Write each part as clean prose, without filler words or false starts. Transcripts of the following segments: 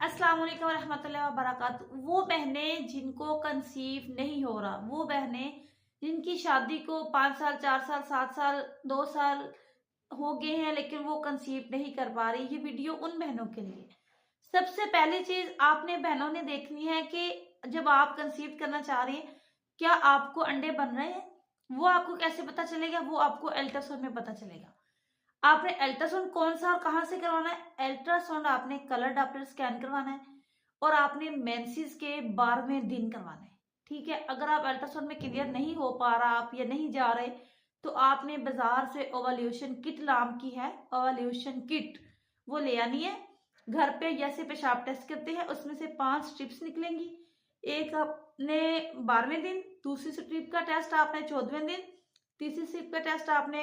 अस्सलाम वालेकुम रहमतुल्लाहि व बरकातहू। वो बहनें जिनको कंसीव नहीं हो रहा, वो बहनें जिनकी शादी को 5 साल 4 साल 7 साल 2 साल हो गए हैं लेकिन वो कंसीव नहीं कर पा रही, ये वीडियो उन बहनों के लिए। सबसे पहली चीज आपने बहनों ने देखनी है कि जब आप कंसीव करना चाह रही हैं, क्या आपको अंडे बन रहे हैं? वो आपको कैसे पता चलेगा? वो आपको अल्ट्रासाउंड में पता चलेगा। आपने अल्ट्रासाउंड कौन सा और कहाँ से करवाना है? अल्ट्रासाउंड आपने कलर डॉपलर स्कैन करवाना है और आपने मेंसेस के 12वें दिन करवाना है। ठीक है, अगर आप अल्ट्रासाउंड में क्लियर नहीं हो पा रहा आप या नहीं जा रहे, तो आपने बाजार से ओवल्यूशन किट नाम की है, ओवल्यूशन किट वो ले आनी है। घर पे जैसे पेशाब टेस्ट करते हैं उसमें से 5 स्ट्रिप्स निकलेंगी। एक आपने 12वें दिन, दूसरी स्ट्रिप का टेस्ट आपने 14वें दिन, तीसरी स्ट्रिप का टेस्ट आपने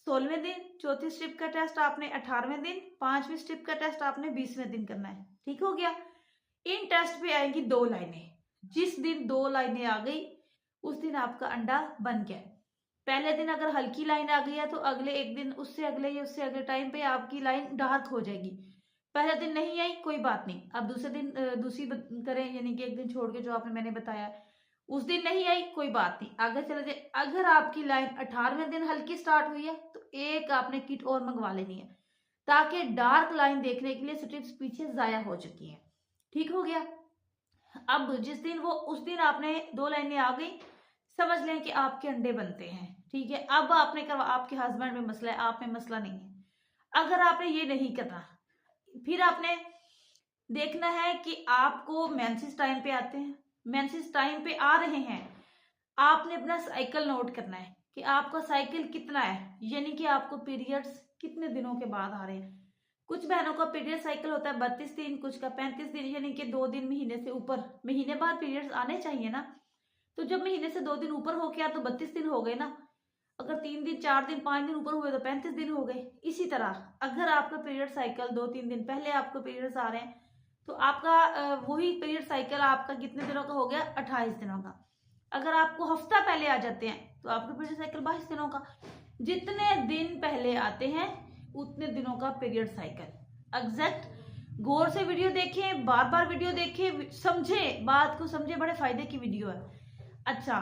16वें दिन, चौथी स्ट्रिप का टेस्ट आपने 18वें दिन, 5वीं स्ट्रिप का टेस्ट आपने 20वें दिन करना है। ठीक हो गया। इन टेस्ट पे आएंगी 2 लाइनें। जिस दिन 2 लाइनें आ गई उस दिन आपका अंडा बन गया। पहले दिन अगर हल्की लाइन आ गई है तो अगले एक दिन उससे अगले या उससे अगले टाइम पे आपकी लाइन डार्क हो जाएगी। पहले दिन नहीं आई कोई बात नहीं, अब दूसरे दिन दूसरी करें, यानी कि एक दिन छोड़ के जो आपने मैंने बताया उस दिन नहीं आई कोई बात नहीं, आगे चले जाए। अगर आपकी लाइन 18वें दिन हल्की स्टार्ट हुई है तो एक आपने किट और मंगवा लेनी है ताकि डार्क लाइन देखने के लिए स्ट्रिप्स पीछे जाया हो चुकी हैं। ठीक हो गया। अब जिस दिन वो उस दिन आपने 2 लाइनें आ गई, समझ लें कि आपके अंडे बनते हैं। ठीक है, अब आपने करवा, आपके हस्बैंड में मसला है, आप में मसला नहीं है। अगर आपने ये नहीं करना, फिर आपने देखना है कि आपको मेंसेस टाइम पे आते हैं, मेंसेस टाइम पे आ रहे हैं, आपने अपना साइकिल नोट करना है कि आपका साइकिल कितना है, यानी कि आपको पीरियड्स कितने दिनों के बाद आ रहे हैं। कुछ बहनों का पीरियड साइकिल होता है 32 दिन, कुछ का 35 दिन, यानी कि 2 दिन महीने से ऊपर, महीने बाद पीरियड्स आने चाहिए ना। तो जब महीने से 2 दिन ऊपर हो गया तो 32 दिन हो गए ना। अगर 3 दिन 4 दिन 5 दिन ऊपर हुए तो 35 दिन हो गए। इसी तरह अगर आपका पीरियड साइकिल 2-3 दिन पहले आपको पीरियड्स आ रहे हैं तो आपका वही पीरियड साइकिल आपका कितने दिनों का हो गया? 28 दिनों का। अगर आपको हफ्ता पहले आ जाते हैं तो आपका पीरियड साइकिल 22 दिनों का। जितने दिन पहले आते हैं उतने दिनों का पीरियड साइकिल एग्जैक्ट। गौर से वीडियो देखें, बार बार वीडियो देखें, समझे बात को, समझे, बड़े फायदे की वीडियो है। अच्छा,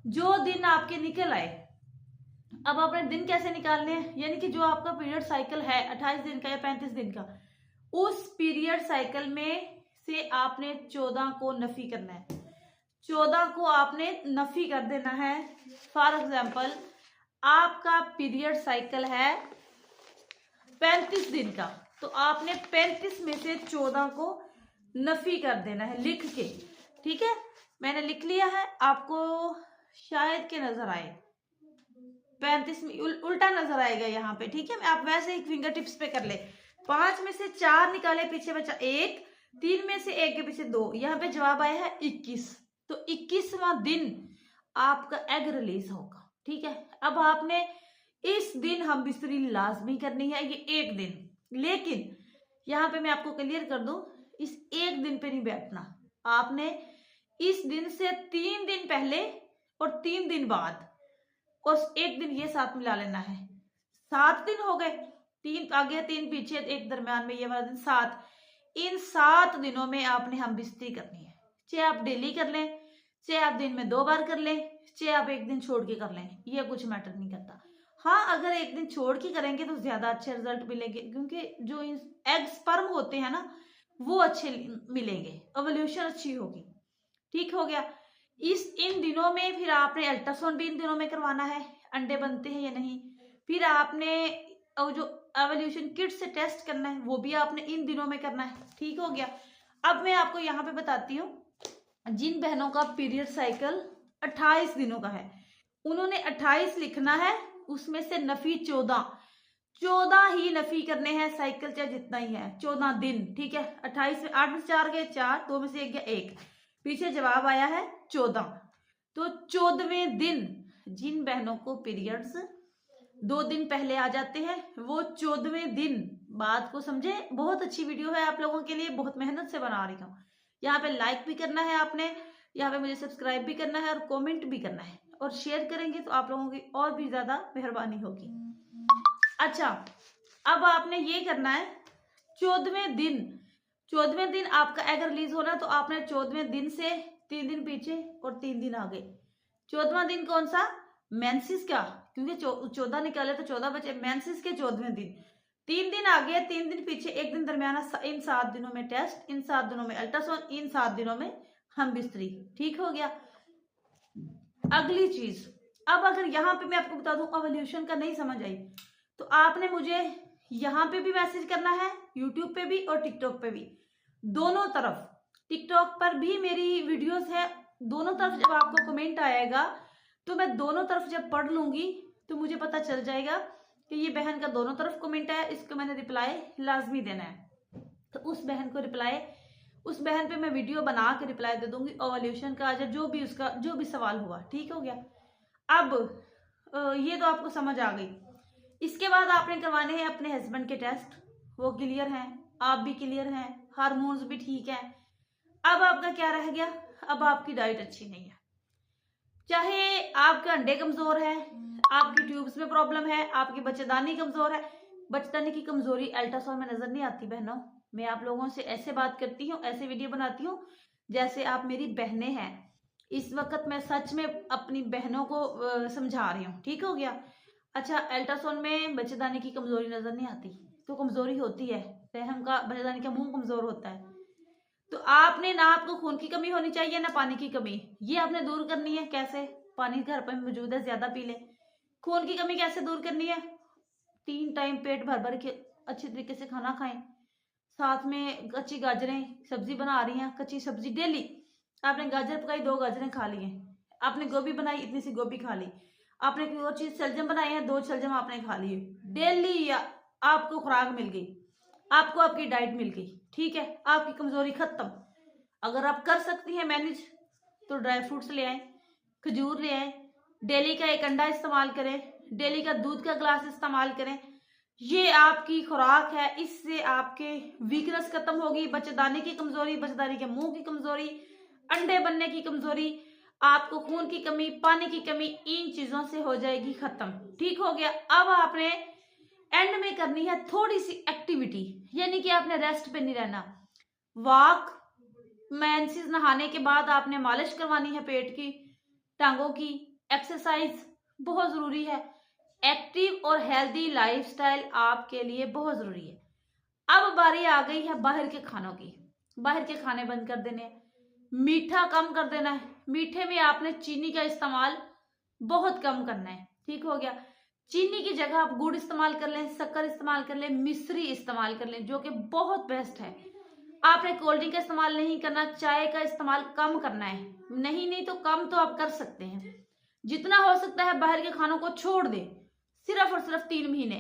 जो दिन आपके निकल आए, अब आपने दिन कैसे निकालने हैं? यानी कि जो आपका पीरियड साइकिल है 28 दिन का या 35 दिन का, उस पीरियड साइकिल में से आपने 14 को नफी करना है। 14 को आपने नफी कर देना है। फॉर एग्जाम्पल आपका पीरियड साइकिल है 35 दिन का, तो आपने 35 में से 14 को नफी कर देना है लिख के। ठीक है, मैंने लिख लिया है, आपको शायद के नजर आए 35 में उल्टा नजर आएगा यहाँ पे। ठीक है, आप वैसे ही फिंगर टिप्स पे कर ले। 5 में से 4 निकाले, पीछे बचा 1, 3 में से 1 के पीछे 2, यहाँ पे जवाब आया है 21। तो 21वां दिन आपका एग रिलीज होगा। ठीक है, अब आपने इस दिन हम बिस्तरी लाजमी करनी है, ये एक दिन। लेकिन यहाँ पे मैं आपको क्लियर कर दूं, इस एक दिन पे नहीं बैठना। आपने इस दिन से 3 दिन पहले और 3 दिन बाद और एक दिन ये साथ मिला लेना है। 7 दिन हो गए, 3 आगे 3 पीछे, एक दरम्यान में ये वाला दिन 7। इन 7 दिनों में आपने हम बिस्तरी करनी है। चाहे आप डेली कर लें, चाहे आप दिन में 2 बार कर लें, चाहे आप एक दिन छोड़ के कर लें, ये कुछ मैटर नहीं करता। हाँ, अगर एक दिन छोड़ के करेंगे तो ज्यादा अच्छे रिजल्ट मिलेंगे, क्योंकि जो एग स्पर्म होते हैं ना वो अच्छे मिलेंगे, एवोल्यूशन अच्छी होगी। ठीक हो गया। इस इन दिनों में फिर आपने अल्ट्रासाउंड भी इन दिनों में करवाना है, अंडे बनते हैं या नहीं। फिर आपने जो एवोल्यूशन किट से टेस्ट करना है वो भी आपने इन दिनों में करना है। ठीक हो गया। अब मैं आपको यहाँ पे बताती हूँ, जिन बहनों का पीरियड साइकिल 28 दिनों का है उन्होंने 28 लिखना है, उसमें से नफी 14 ही नफी करने हैं, साइकिल चाहे जितना ही है 14 दिन। ठीक है, 28 में 8 में से 4 गए 4, 2 में से 1 गया 1, पीछे जवाब आया है 14। तो 14वें दिन जिन बहनों को पीरियड्स 2 दिन पहले आ जाते हैं वो 14वें दिन, बात को समझे। बहुत अच्छी वीडियो है आप लोगों के लिए, बहुत मेहनत से बना रही हूँ। यहाँ पे लाइक भी करना है आपने, यहाँ पे मुझे सब्सक्राइब भी करना है और कमेंट भी करना है, और शेयर करेंगे तो आप लोगों की और भी ज्यादा मेहरबानी होगी। अच्छा, अब आपने ये करना है 14वें दिन, 14वें दिन आपका एग रिलीज हो रहा है, तो आपने 14वें दिन से 3 दिन पीछे और 3 दिन आगे। 14वां दिन कौन सा? मेंसेस का, क्योंकि 14 निकाले तो 14 बचे, मेंसेस के 14वें दिन। 3 दिन आगे, 3 दिन पीछे, 1 दिन दरमियाना। इन 7 दिनों में टेस्ट, इन 7 दिनों में अल्ट्रासाउंड, इन 7 दिनों में हम बिस्तरी। ठीक हो गया। अगली चीज, अब अगर यहाँ पे मैं आपको बता दूं एवोल्यूशन का नहीं समझ आई, तो आपने मुझे यहाँ पे भी मैसेज करना है, यूट्यूब पे भी और टिकटॉक पे भी, दोनों तरफ। टिकटॉक पर भी मेरी वीडियोस है, दोनों तरफ जब आपको कमेंट आएगा तो मैं दोनों तरफ जब पढ़ लूंगी तो मुझे पता चल जाएगा कि ये बहन का दोनों तरफ कमेंट है, इसको मैंने रिप्लाई लाजमी देना है। तो उस बहन को रिप्लाई, उस बहन पे मैं वीडियो बना के रिप्लाई दे दूंगी ओवल्यूशन का, जो भी उसका जो भी सवाल हुआ। ठीक हो गया। अब ये तो आपको समझ आ गई। इसके बाद आपने करवाने हैं अपने हस्बैंड के टेस्ट, वो क्लियर हैं, आप भी क्लियर हैं, हार्मोन्स भी ठीक है। अब आपका क्या रह गया? अब आपकी डाइट अच्छी नहीं है, चाहे आपके अंडे कमजोर है, आपकी ट्यूब्स में प्रॉब्लम है, आपकी बच्चेदानी कमजोर है। बच्चेदानी की कमजोरी अल्ट्रासाउंड में नजर नहीं आती बहनों। मैं आप लोगों से ऐसे बात करती हूँ, ऐसे वीडियो बनाती हूँ जैसे आप मेरी बहनें हैं। इस वक्त मैं सच में अपनी बहनों को समझा रही हूँ। ठीक हो गया। अच्छा, अल्ट्रासाउंड में बच्चेदानी की कमजोरी नजर नहीं आती, तो कमजोरी होती है, रहम का, बच्चेदानी का मुंह कमजोर होता है। तो आपने ना, आपको खून की कमी होनी चाहिए ना पानी की कमी, ये आपने दूर करनी है। कैसे? पानी घर पर मौजूद है, ज्यादा पी ले। खून की कमी कैसे दूर करनी है? 3 टाइम पेट भर भर के अच्छे तरीके से खाना खाएं, साथ में कच्ची गाजरें, सब्जी बना रही हैं कच्ची सब्जी डेली, आपने गाजर पकाई 2 गाजरें खा ली हैं, आपने गोभी बनाई इतनी सी गोभी खा ली, आपने कोई और चीज शलजम बनाई है 2 शलजम आपने खा लिए डेली, या आपको खुराक मिल गई, आपको आपकी डाइट मिल गई। ठीक है, आपकी कमजोरी खत्म। अगर आप कर सकती हैं मैनेज, तो ड्राई फ्रूट्स ले आए, खजूर ले आए, डेली का 1 अंडा इस्तेमाल करें, डेली का दूध का ग्लास इस्तेमाल करें। ये आपकी खुराक है, इससे आपके वीकनेस खत्म होगी, बच्चेदानी की कमजोरी, बच्चेदानी के मुंह की कमजोरी, अंडे बनने की कमजोरी, आपको खून की कमी, पानी की कमी, इन चीजों से हो जाएगी खत्म। ठीक हो गया। अब आपने एंड में करनी है थोड़ी सी एक्टिविटी, यानी कि आपने रेस्ट पे नहीं रहना। वॉक, मेंसेस नहाने के बाद आपने मालिश करवानी है पेट की, टांगों की, एक्सरसाइज बहुत जरूरी है। एक्टिव और हेल्दी लाइफस्टाइल आपके लिए बहुत जरूरी है। अब बारी आ गई है बाहर के खानों की। बाहर के खाने बंद कर देने हैं, मीठा कम कर देना है। मीठे में आपने चीनी का इस्तेमाल बहुत कम करना है। ठीक हो गया। चीनी की जगह आप गुड़ इस्तेमाल कर लें, शक्कर इस्तेमाल कर लें, मिश्री इस्तेमाल कर लें, जो कि बहुत बेस्ट है। आपने कोल्ड ड्रिंक का इस्तेमाल नहीं करना, चाय का इस्तेमाल कम करना है। नहीं तो कम तो आप कर सकते हैं, जितना हो सकता है बाहर के खानों को छोड़ दे, सिर्फ और सिर्फ 3 महीने।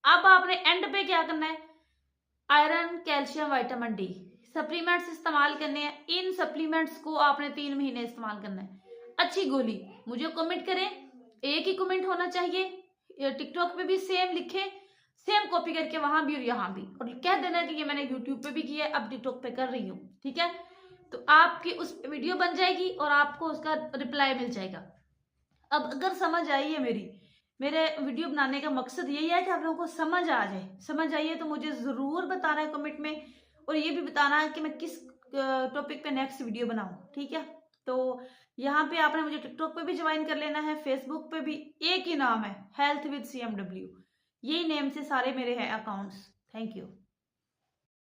अब आपने एंड पे क्या करना है? Iron, calcium, vitamin D supplements इस्तेमाल करने हैं। इन सप्लीमेंट्स को आपने 3 महीने इस्तेमाल करना है। अच्छी गोली, मुझे कमेंट करें, एक ही कमेंट होना चाहिए, टिकटॉक पे भी सेम लिखे, सेम कॉपी करके वहां भी और यहाँ भी, और कह देना कि ये मैंने यूट्यूब पे भी किया है, अब टिकटॉक पे कर रही हूँ। ठीक है, तो आपकी उस वीडियो बन जाएगी और आपको उसका रिप्लाई मिल जाएगा। अब अगर समझ आई है मेरे वीडियो बनाने का मकसद यही है कि आप लोगों को समझ आ जाए। समझ आइए तो मुझे जरूर बताना है कमेंट में, और ये भी बताना है कि मैं किस टॉपिक पे नेक्स्ट वीडियो बनाऊं। ठीक है, तो यहाँ पे आपने मुझे टिकटॉक पे भी ज्वाइन कर लेना है, फेसबुक पे भी एक ही नाम है, हेल्थ विद CMW, यही नेम से सारे मेरे हैं अकाउंट्स। Thank you.